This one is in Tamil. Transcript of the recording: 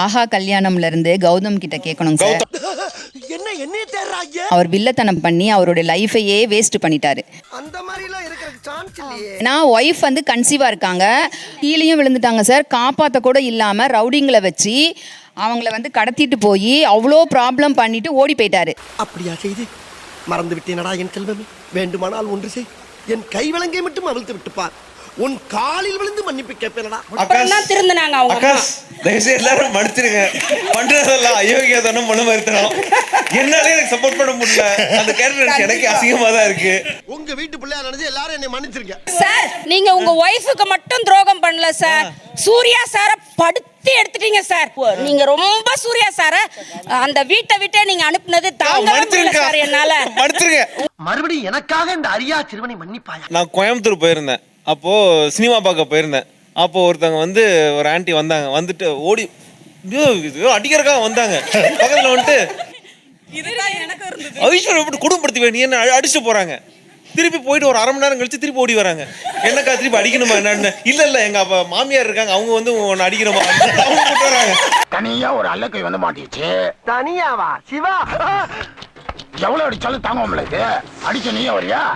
ஆஹா கல்யாணம்ல இருந்து கௌதம் கிட்ட கேட்கணும் சார். என்ன தேடுறாங்க? அவர் வில்லத்தனம் பண்ணி அவருடைய லைஃபையே வேஸ்ட் பண்ணிட்டாரு. அந்த மாதிரி எல்லாம் இருக்கிறதுக்கு சான்ஸ் இல்லையே. நான் ஒய்ஃப் வந்து கன்சீவா இருக்காங்க, கீழேயும் விழுந்துட்டாங்க சார். காப்பாற்ற கூட இல்லாம ரவுடிங்களை வச்சு அவங்கள வந்து கடத்திட்டு போய் அவ்வளோ ப்ராப்ளம் பண்ணிட்டு ஓடி போயிட்டாரு. அப்படியா செய்து மறந்து விட்டேனடா என் செல்வமே. வேண்டுமானால் ஒன்று செய், என் கை விலங்கை மட்டும் அவிழ்த்து விட்டுப்பார். உன் காலில் விழுந்து மன்னிப்பு கேட்பேனடா. அப்புறம் திருந்தனாங்க அவங்க அம்மா. தயவுசெய்து எல்லாரும் மன்னிச்சிருங்க. பண்றதெல்லாம் அயோக்கியத்தனம் மனமறுத்தனம். என்னாலே எனக்கு சப்போர்ட் பண்ண முடியல. அந்த கேரக்டர் எனக்கு அசிங்கமா தான் இருக்கு. உங்க வீட்டு பிள்ளையா நினைச்சு எல்லாரும் என்னை மன்னிச்சிருங்க சார். நீங்க உங்க ஒய்ஃபுக்கு மட்டும் துரோகம் பண்ணல சார், சூர்யா சார படுத்தி எடுத்துட்டீங்க சார். நீங்க ரொம்ப சூர்யா சார அந்த வீட்டை விட்டே நீங்க அனுப்புனது தாங்க முடியல சார் என்னால. மன்னிச்சிருங்க. மறுபடியும் எனக்காக இந்த அரியா சிறுவனை மன்னிப்பாயா. நான் கோயம்புத்தூர் போயிருந்தேன். அப்போ சினிமா பார்க்க போயிருந்தேன். அப்போ ஒருத்தவங்க வந்து ஒரு ஆண்டி வந்தாங்க. வந்துட்டு ஓடி அடிக்கிறக்காக வந்தாங்க. பக்கத்தில் வந்துட்டு ஐஸ்வர்யா எப்படி குடும்பப்படுத்தி நீ என்ன அடிச்சு போறாங்க. திருப்பி போயிட்டு ஒரு 1/2 மணி நேரம் கழிச்சு திருப்பி ஓடி வராங்க. என்னக்கா திருப்பி அடிக்கணுமா என்னன்னு? இல்ல எங்க அப்பா மாமியார் இருக்காங்க, அவங்க வந்து உன்னை அடிக்கணுமா அவங்க கூட்டு வராங்க. தனியா ஒரு அல்லக்கை வந்து மாட்டிச்சு. தனியாவா சிவா? எவ்வளவு அடிச்சாலும் தாங்க முடியல. அடிச்ச நீயே வரியா?